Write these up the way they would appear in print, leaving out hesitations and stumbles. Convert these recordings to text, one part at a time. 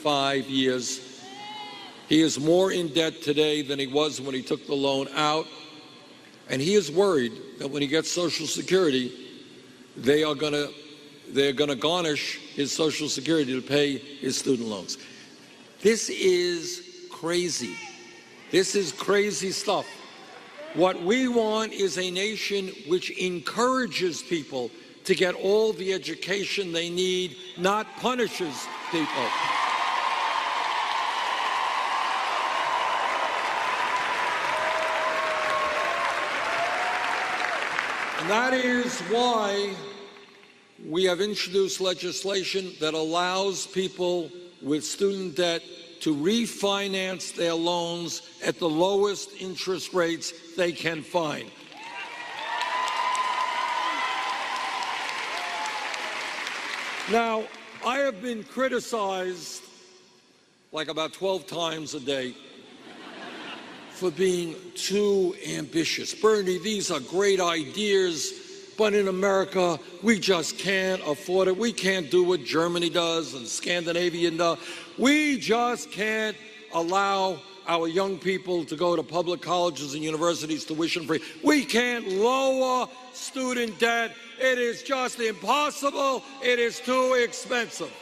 5 years. He is more in debt today than he was when he took the loan out, and he is worried that when he gets Social Security, they're going to garnish his Social Security to pay his student loans. This is crazy. This is crazy stuff. What we want is a nation which encourages people to get all the education they need, not punishes people. And that is why we have introduced legislation that allows people with student debt to refinance their loans at the lowest interest rates they can find. Now, I have been criticized like about 12 times a day for being too ambitious. Bernie, these are great ideas, but in America, we just can't afford it. We can't do what Germany does and Scandinavia does. We just can't allow our young people to go to public colleges and universities tuition free. We can't lower student debt. It is just impossible. It is too expensive.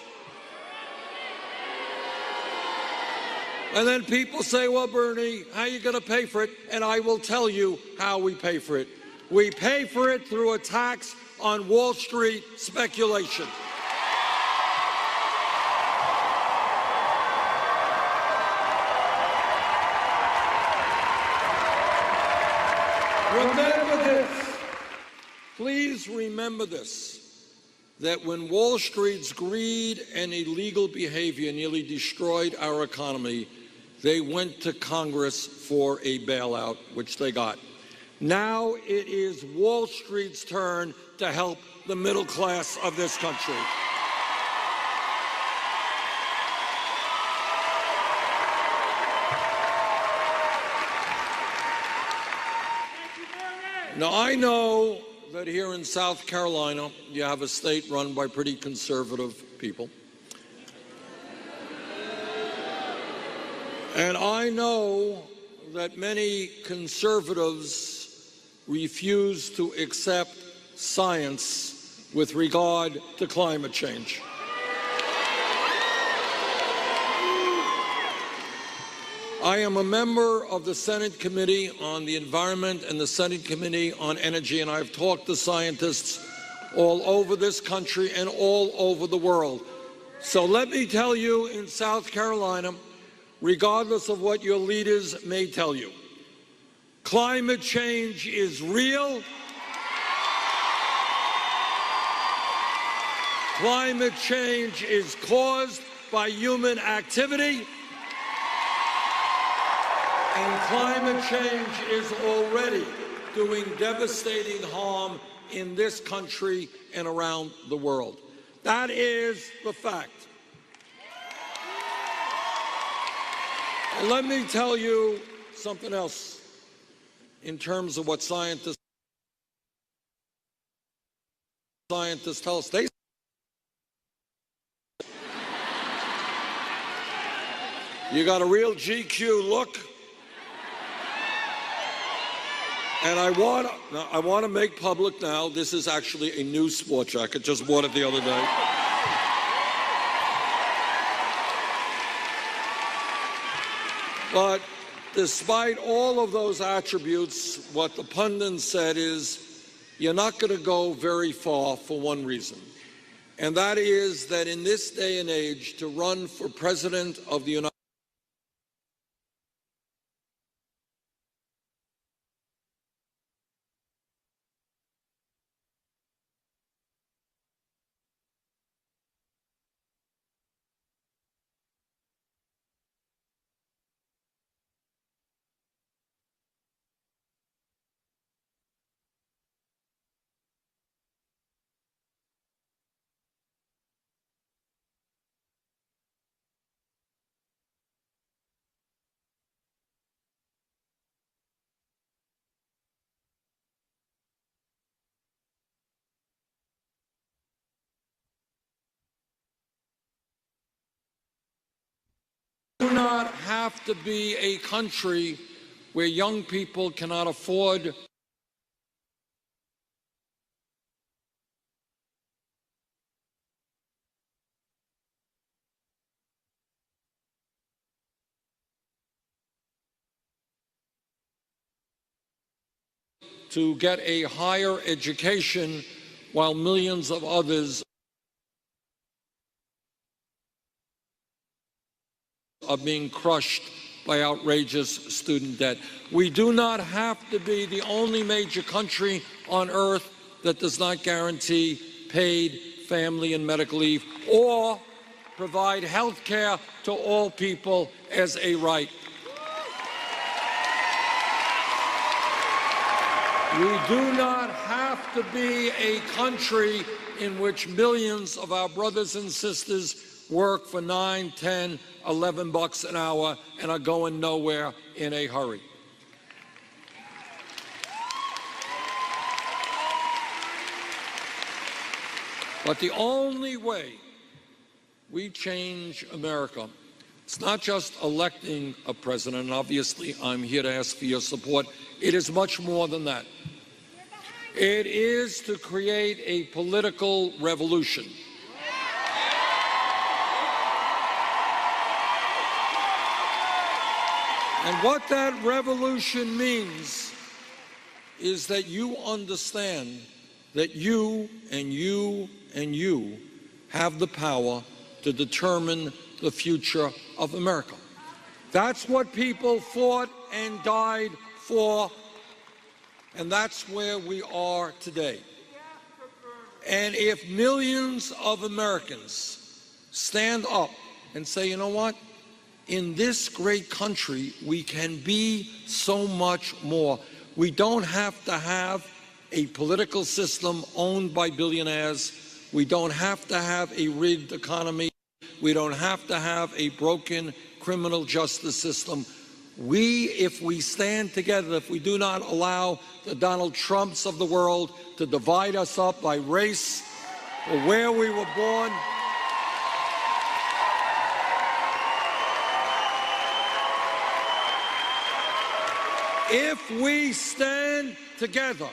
And then people say, well, Bernie, how are you going to pay for it? And I will tell you how we pay for it. We pay for it through a tax on Wall Street speculation. Remember this. Please remember this, that when Wall Street's greed and illegal behavior nearly destroyed our economy, they went to Congress for a bailout, which they got. Now it is Wall Street's turn to help the middle class of this country. Now, I know that here in South Carolina, you have a state run by pretty conservative people. And I know that many conservatives refuse to accept science with regard to climate change. I am a member of the Senate Committee on the Environment and the Senate Committee on Energy, and I've talked to scientists all over this country and all over the world. So let me tell you, in South Carolina, regardless of what your leaders may tell you, climate change is real. Climate change is caused by human activity. And climate change is already doing devastating harm in this country and around the world. That is the fact. And let me tell you something else in terms of what scientists tell us. You got a real GQ look. And I want to make public now, this is actually a new sport jacket, just bought it the other day. But despite all of those attributes, what the pundits said is, you're not going to go very far for one reason. And that is that in this day and age, to run for president of the United States, have to be a country where young people cannot afford to get a higher education while millions of others are being crushed by outrageous student debt. We do not have to be the only major country on earth that does not guarantee paid family and medical leave or provide health care to all people as a right. We do not have to be a country in which millions of our brothers and sisters work for $9, $10, $11 an hour and are going nowhere in a hurry. But the only way we change America, it's not just electing a president, and obviously I'm here to ask for your support. It is much more than that. It is to create a political revolution. And what that revolution means is that you understand that you and you and you have the power to determine the future of America. That's what people fought and died for, and that's where we are today. And if millions of Americans stand up and say, you know what? In this great country, we can be so much more. We don't have to have a political system owned by billionaires. We don't have to have a rigged economy. We don't have to have a broken criminal justice system. If we stand together, if we do not allow the Donald Trumps of the world to divide us up by race or where we were born, if we stand together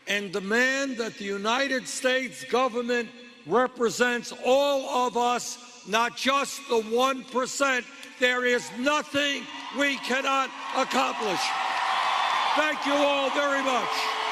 and demand that the United States government represents all of us, not just the 1%, there is nothing we cannot accomplish. Thank you all very much.